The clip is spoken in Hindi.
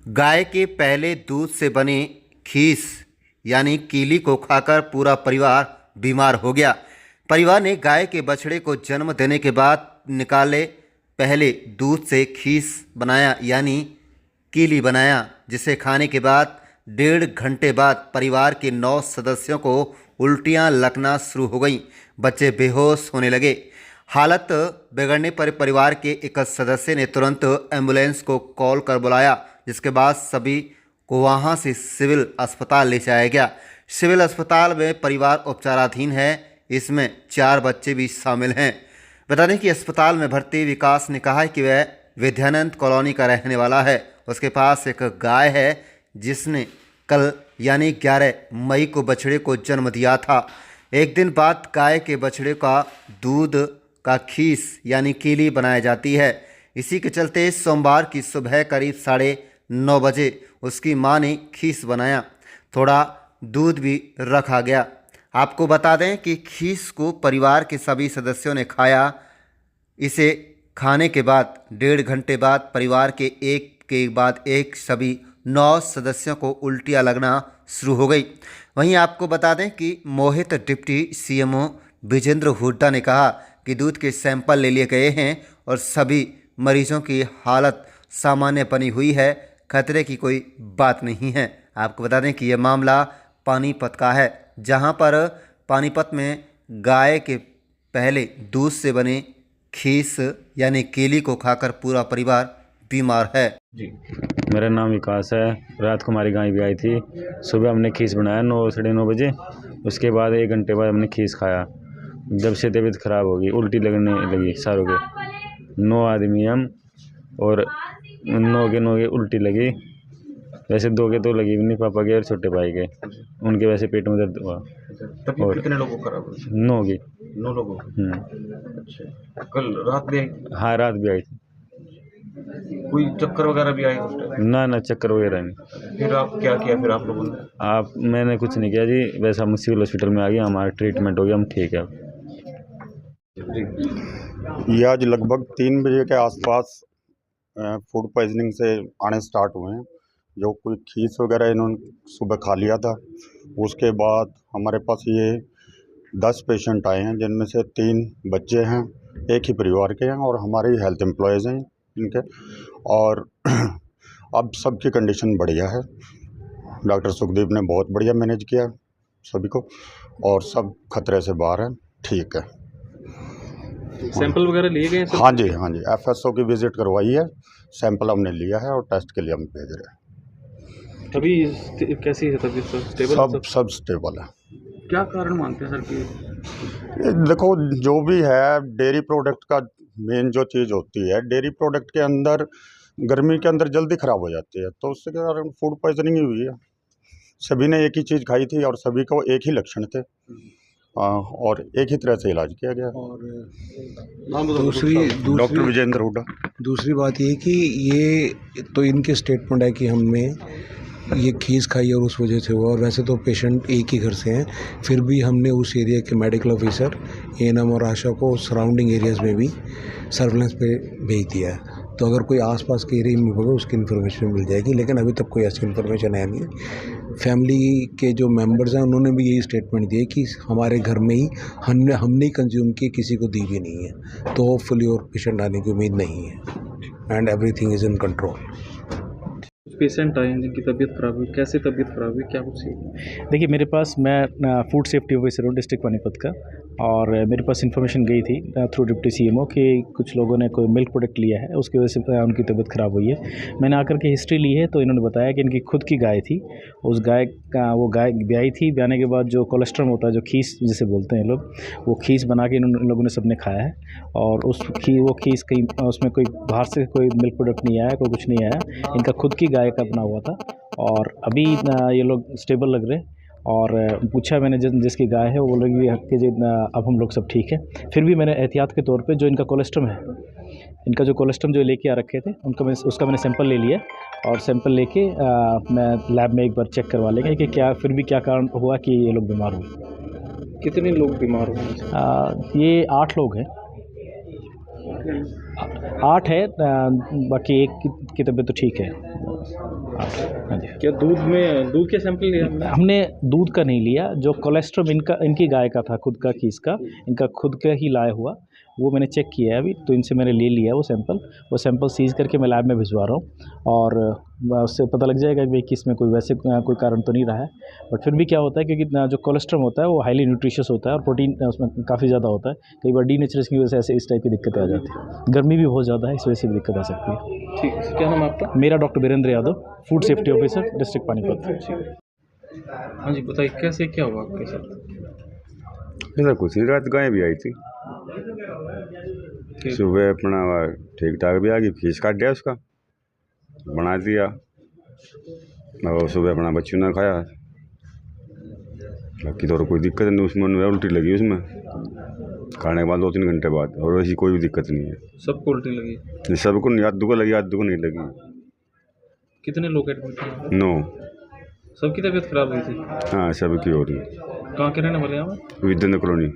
गाय के पहले दूध से बने खीस यानी कीली को खाकर पूरा परिवार बीमार हो गया। परिवार ने गाय के बछड़े को जन्म देने के बाद निकाले पहले दूध से खीस बनाया यानी कीली बनाया, जिसे खाने के बाद 1.5 घंटे बाद परिवार के 9 सदस्यों को उल्टियां लगना शुरू हो गईं। बच्चे बेहोश होने लगे। हालत बिगड़ने पर परिवार के एक सदस्य ने तुरंत एम्बुलेंस को कॉल कर बुलाया, जिसके बाद सभी को वहां से सिविल अस्पताल ले जाया गया। सिविल अस्पताल में परिवार उपचाराधीन है, इसमें 4 बच्चे भी शामिल हैं। बता दें कि अस्पताल में भर्ती विकास ने कहा है कि वह विद्यानंद कॉलोनी का रहने वाला है। उसके पास एक गाय है जिसने कल यानी 11 मई को बछड़े को जन्म दिया था। एक दिन बाद गाय के बछड़े का दूध का खीस यानी कीली बनाई जाती है। इसी के चलते सोमवार की सुबह करीब 9:30 बजे उसकी मां ने खीस बनाया। थोड़ा दूध भी रखा गया। आपको बता दें कि खीस को परिवार के सभी सदस्यों ने खाया। इसे खाने के बाद 1.5 घंटे बाद परिवार के एक के बाद एक सभी 9 सदस्यों को उल्टियां लगना शुरू हो गई। वहीं आपको बता दें कि मोहित डिप्टी सीएमओ विजेंद्र हुड्डा ने कहा कि दूध के सैंपल ले लिए गए हैं और सभी मरीजों की हालत सामान्य बनी हुई है। खतरे की कोई बात नहीं है। आपको बता दें कि यह मामला पानीपत का है, जहां पर पानीपत में गाय के पहले दूध से बने खीस यानी केली को खाकर पूरा परिवार बीमार है। जी, मेरा नाम विकास है। रात को हमारी गाय भी आई थी। सुबह हमने खीस बनाया 9 साढ़े 9 बजे। उसके बाद 1 घंटे बाद हमने खीस खाया। जब से तबीयत ख़राब हो गई, उल्टी लगने लगी सारों के। 9 आदमी हम और 9 के उल्टी लगी। वैसे 2 के तो लगी भी नहीं, पापा के और छोटे भाई के। उनके वैसे पेट में दर्द हुआ। तबीयत कितने लोगों को खराब हुई? 9 की। 9 लोगों को। अच्छा, कल रात भी आई थी? हाँ, रात भी आई थी। कोई चक्कर वगैरह भी आए उस टाइम? ना चक्कर वगैरह नहीं। फिर आप क्या किया फिर आप लोगों ने? मैंने कुछ नहीं किया जी। वैसे हम सिविल हॉस्पिटल में आ गए, हमारा ट्रीटमेंट हो गया, हम ठीक है। जी, ये आज लगभग 3 बजे के आसपास फूड पॉइजनिंग से आने स्टार्ट हुए हैं। जो कोई खीस वगैरह इन्होंने सुबह खा लिया था। उसके बाद हमारे पास ये 10 पेशेंट आए हैं, जिनमें से 3 बच्चे हैं, एक ही परिवार के हैं और हमारे हेल्थ एम्प्लॉयज़ हैं इनके। और अब सबकी कंडीशन बढ़िया है। डॉक्टर सुखदीप ने बहुत बढ़िया मैनेज किया सभी को और सब खतरे से बाहर हैं, ठीक है। सैंपल वगैरह लिए गए हैं? हाँ जी, FSO की विज़िट करवाई है, सैंपल हमने लिया है और टेस्ट के लिए हम भेज रहे हैं। अभी कैसी है तबीयत? स्टेबल? सब स्टेबल है। क्या कारण मानते हैं सर कि ये देखो, जो भी है डेयरी प्रोडक्ट का मेन जो चीज़ होती है, डेयरी प्रोडक्ट के अंदर गर्मी के अंदर जल्दी ख़राब हो जाती है, तो उसके कारण फूड पॉइजनिंग ही हुई है। सभी ने एक ही चीज़ खाई थी और सभी को एक ही लक्षण थे और एक ही तरह से इलाज किया गया। और दूसरी डॉक्टर विजेंद्र हुड्डा। दूसरी बात ये कि ये तो इनके स्टेटमेंट है कि हमने ये खीस खाई और उस वजह से हुआ, और वैसे तो पेशेंट एक ही घर से हैं। फिर भी हमने उस एरिया के मेडिकल ऑफिसर, एएनएम और आशा को सराउंडिंग एरियाज़ में भी सर्विलेंस पे भेज दिया है। तो अगर कोई आसपास के एरिया में होगा उसकी इन्फॉर्मेशन मिल जाएगी, लेकिन अभी तक कोई ऐसी इन्फॉर्मेशन है नहीं। फैमिली के जो मेंबर्स हैं उन्होंने भी यही स्टेटमेंट दिए कि हमारे घर में ही हमने ही कंज्यूम की, किसी को दी भी नहीं है। तो होपफुली और पेशेंट आने की उम्मीद नहीं है and everything is in control. Patient आए हैं जिनकी तबीयत खराब हुई? कैसे तबीयत खराब हुई, क्या कुछ? देखिए, मेरे पास मैं फूड सेफ्टी ऑफिसर हूँ डिस्ट्रिक्ट पानीपत का, और मेरे पास इन्फॉर्मेशन गई थी थ्रू डिप्टी सीएमओ कि कुछ लोगों ने कोई मिल्क प्रोडक्ट लिया है, उसकी वजह से उनकी तबीयत ख़राब हुई है। मैंने आकर के हिस्ट्री ली है तो इन्होंने बताया कि इनकी खुद की गाय थी। उस गाय का वो गाय ब्याई थी। ब्याने के बाद जो कोलेस्ट्रॉल होता है, जो खीस जिसे बोलते हैं लोग, वो खीस बना के इन लोगों ने सबने खाया है। और वो खीस कहीं उसमें कोई बाहर से कोई मिल्क प्रोडक्ट नहीं आया, कोई कुछ नहीं आया। इनका खुद की गाय का बना हुआ था और अभी ये लोग स्टेबल लग रहे। और पूछा मैंने जिसकी गाय है, वो बोल रही कि जी अब हम लोग सब ठीक है। फिर भी मैंने एहतियात के तौर पे जो इनका कोलेस्ट्रम है, इनका जो कोलेस्ट्रम जो लेके आ रखे थे उसका मैंने सैंपल ले लिया, और सैंपल लेके मैं लैब में एक बार चेक करवा लेंगे कि क्या कारण हुआ कि ये लोग बीमार हुए। कितने लोग बीमार हुए? ये 8 लोग हैं। 8 है, बाकी एक की तबीयत तो ठीक है। 8 हाँ जी। क्या दूध के सैंपल लिया हमने? हमने दूध का नहीं लिया, जो कोलेस्ट्रॉल इनकी गाय का था, खुद का खीस का, इनका खुद का ही लाया हुआ, वो मैंने चेक किया है अभी, तो इनसे मैंने ले लिया वो सैंपल सीज करके मैं लैब में भिजवा रहा हूँ, और उससे पता लग जाएगा कि भाई किस में कोई वैसे कोई कारण तो नहीं रहा है। बट फिर भी क्या होता है, क्योंकि जो कोलेस्ट्रॉल होता है वो हाईली न्यूट्रिशियस होता है और प्रोटीन उसमें काफ़ी ज़्यादा होता है, कई बार डीनेचरेशन की वजह से ऐसे इस टाइप की दिक्कतें आ जाती है। गर्मी भी बहुत ज़्यादा है, इस वजह से भी दिक्कत आ सकती है। ठीक है, क्या नाम है आपका? मेरा doctor Virendra Yadav, food safety officer, district Panipat. हाँ जी, बताइए कैसे क्या हुआ आपके साथ? ऐसा कुछ नहीं, रात गाय भी आई थी, ठीक। सुबह अपना ठीक ठाक भी आ गई, फीस काट दिया उसका, बना दिया, और सुबह अपना बच्चों ने खाया, बाकी तो और कोई दिक्कत नहीं उसमें, उल्टी लगी उसमें खाने के बाद 2-3 घंटे बाद, और ऐसी कोई भी दिक्कत नहीं है। सबको उल्टी लगी? सबको नहीं, आधू को लगी, आधू को नहीं लगी। कितने लोग एडमिट थे? 9। सबकी तबीयत खराब हुई थी? हाँ, सबकी हो रही। कहाँ के रहने वाले हैं आप? विद्यानगर कॉलोनी।